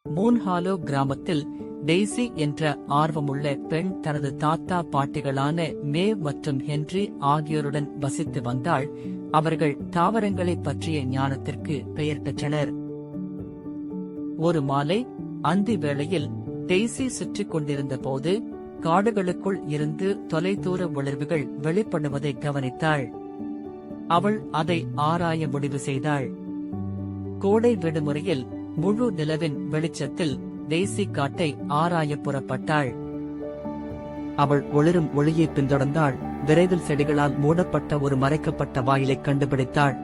மூன்ஹாலோ கிராமத்தில் டெய்சி என்ற ஆர்வமுள்ள பெண் தனது தாத்தா பாட்டிகளான மே மற்றும் ஹென்றி ஆகியோருடன் வசித்து வந்தாள். அவர்கள் தாவரங்களைப் பற்றிய ஞானத்திற்கு பெயர் பெற்றனர். ஒரு மாலை அந்தி வேளையில் டெய்சி சுற்றிக் கொண்டிருந்த போது காடுகளுக்குள் இருந்து தொலைதூர ஒளிர்வுகள் வெளிப்படுவதை கவனித்தாள். அவள் அதை ஆராய முடிவு செய்தாள். கோடை விடுமுறையில் முழு நிலவின் வெளிச்சத்தில் டெய்சி காட்டை ஆராய புறப்பட்டாள். அவள் ஒளிரும் ஒளியை பின்தொடர்ந்தாள். விரைவில் செடிகளால் மூடப்பட்ட ஒரு மறைக்கப்பட்ட வாயிலை கண்டுபிடித்தாள்.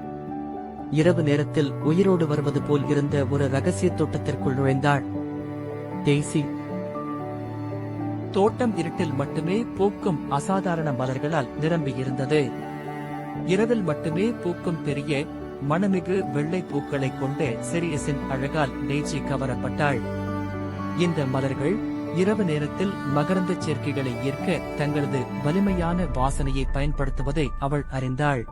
இரவு நேரத்தில் உயிரோடு வருவது போல் இருந்த ஒரு ரகசிய தோட்டத்திற்குள் நுழைந்தாள். டெய்சி தோட்டம் இருட்டில் மட்டுமே பூக்கும் அசாதாரண மலர்களால் நிரம்பியிருந்தது. இரவில் மட்டுமே பூக்கும் பெரிய மணமிகு வெள்ளை பூக்களைக் கொண்ட சிரியஸின் அழகால் டெய்சி கவரப்பட்டாள். இந்த மலர்கள் இரவு நேரத்தில் மகரந்த சேர்க்கைகளை ஈர்க்க தங்களது வலிமையான வாசனையை பயன்படுத்துவதை அவள் அறிந்தாள்.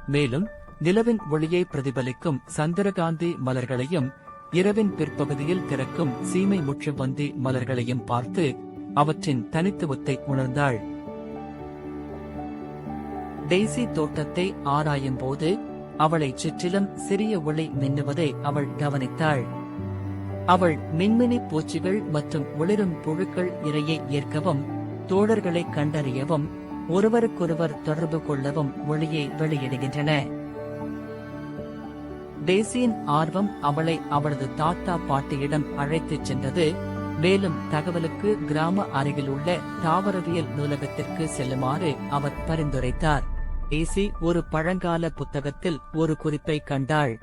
மேலும் நிலவின் ஒளியை பிரதிபலிக்கும் சந்திரகாந்தி மலர்களையும் இரவின் பிற்பகுதியில் திறக்கும் சீமை முற்றுவந்தி மலர்களையும் பார்த்து அவற்றின் தனித்துவத்தை உணர்ந்தாள். டெய்சி தோட்டத்தை ஆராயும் போது அவளைச் சுற்றிலும் சிறிய ஒளி மின்னுவதை அவள் கவனித்தாள். அவள் மின்மினி பூச்சிகள் மற்றும் ஒளிரும் புழுக்கள் இரையை ஏற்கவும் தோழர்களை கண்டறியவும் ஒருவருக்கொருவர் தொடர்பு கொள்ளவும் ஒளியை வெளியிடுகின்றன. டெய்சியின் ஆர்வம் அவளை அவளது தாத்தா பாட்டியிடம் அழைத்துச் சென்றது. மேலும் தகவலுக்கு கிராம அருகில் உள்ள தாவரவியல் நூலகத்திற்கு செல்லுமாறு அவர் பரிந்துரைத்தார். டெய்சி ஒரு பழங்கால புத்தகத்தில் ஒரு குறிப்பை கண்டாள்.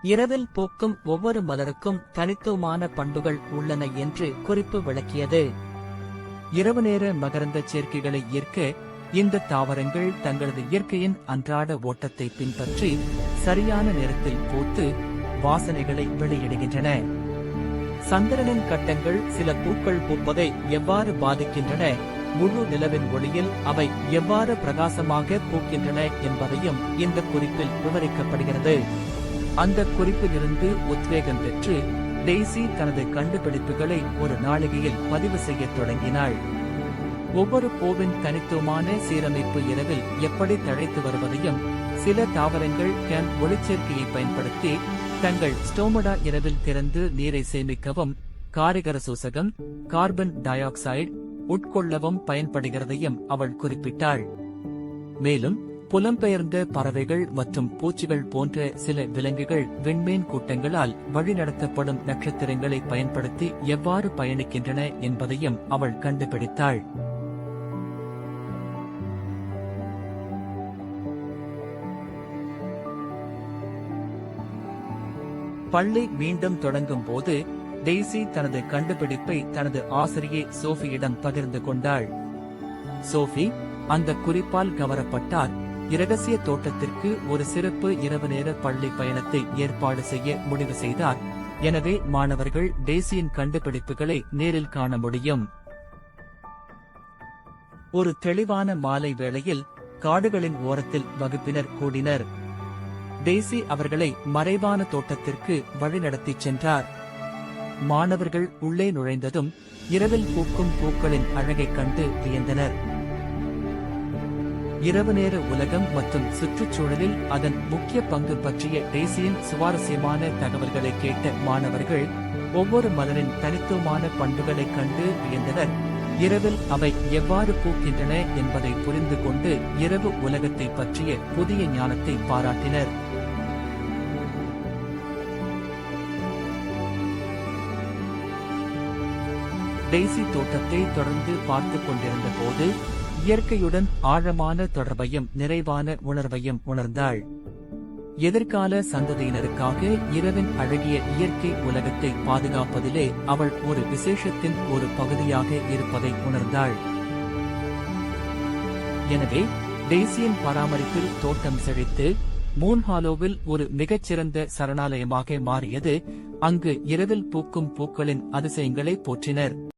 இரவில் பூக்கும் ஒவ்வொரு மலருக்கும் தனித்துவமான பண்புகள் உள்ளன என்று குறிப்பு விளக்கியது. இரவு நேர மகரந்த சேர்க்கைகளை ஈர்க்க இந்த தாவரங்கள் தங்களது இயற்கையின் அன்றாட ஓட்டத்தை பின்பற்றி சரியான நேரத்தில் பூத்து வாசனைகளை வெளியிடுகின்றன. சந்திரனின் கட்டங்கள் சில பூக்கள் பூப்பதை எவ்வாறு பாதிக்கின்றன, முழு நிலவின் ஒளியில் அவை எவ்வாறு பிரகாசமாக பூக்கின்றன என்பதையும் இந்த குறிப்பில் விவரிக்கப்படுகிறது. அந்த குறிப்பிலிருந்து உத்வேகம் பெற்று டெய்சி தனது கண்டுபிடிப்புகளை ஒரு நாளிகையில் பதிவு செய்யத் தொடங்கினாள். ஒவ்வொரு பூவின் தனித்துவமான சீரமைப்பு இரவில் எப்படி தழைத்து வருவதையும், சில தாவரங்கள் கேன் ஒளிச்சேர்க்கையை பயன்படுத்தி தங்கள் ஸ்டோமடா இரவில் திறந்து நீரை சேமிக்கவும் காரிகர சூசகம் கார்பன் டை ஆக்சைடு உட்கொள்ளவும் பயன்படுகிறதையும் அவள் குறிப்பிட்டாள். மேலும் புலம்பெயர்ந்த பறவைகள் மற்றும் பூச்சிகள் போன்ற சில விலங்குகள் விண்மீன் கூட்டங்களால் வழிநடத்தப்படும் நட்சத்திரங்களை பயன்படுத்தி எவ்வாறு பயணிக்கின்றன என்பதையும் அவள் கண்டுபிடித்தாள். பள்ளி மீண்டும் தொடங்கும் போது டெய்சி தனது கண்டுபிடிப்பை தனது ஆசிரியை சோஃபியிடம் பகிர்ந்து கொண்டாள். சோஃபி அந்த குறிப்பால் கவரப்பட்டார். இரகசிய தோட்டத்திற்கு ஒரு சிறப்பு இரவு நேர பள்ளி பயணத்தை ஏற்பாடு செய்ய முடிவு செய்தார். எனவே மாணவர்கள் டெய்சியின் கண்டுபிடிப்புகளை நேரில் காண முடியும். ஒரு தெளிவான மாலை வேளையில் காடுகளின் ஓரத்தில் வகுப்பினர் கூடினர். டெய்சி அவர்களை மறைவான தோட்டத்திற்கு வழிநடத்திச் சென்றார். மாணவர்கள் உள்ளே நுழைந்ததும் இரவில் பூக்கும் பூக்களின் அழகைக் கண்டு வியந்தனர். இரவு நேர உலகம் மற்றும் சுற்றுச்சூழலில் அதன் முக்கிய பங்கு பற்றிய டெய்சியின் சுவாரஸ்யமான தகவல்களை கேட்ட மாணவர்கள் ஒவ்வொரு மலரின் தனித்துவமான பண்புகளைக் கண்டு வியந்தனர். இரவில் அவை எவ்வாறு பூக்கின்றன என்பதை புரிந்து கொண்டு இரவு உலகத்தை பற்றிய புதிய ஞானத்தை பாராட்டினர். டெய்சி தோட்டத்தை தொடர்ந்து பார்த்துக் கொண்டிருந்த போது இயற்கையுடன் ஆழமான தொடர்பையும் நிறைவான உணர்வையும் உணர்ந்தாள். எதிர்கால சந்ததியினருக்காக இரவின் அழகிய இயற்கை உலகத்தை பாதுகாப்பதிலே அவள் ஒரு விசேஷத்தின் ஒரு பகுதியாக இருப்பதை உணர்ந்தாள். எனவே டெய்சியின் பராமரிப்பில் தோட்டம் செழித்து மூன்ஹாலோவில் ஒரு மிகச்சிறந்த சரணாலயமாக மாறியது. அங்கு இரவில் பூக்கும் பூக்களின் அதிசயங்களை போற்றினர்.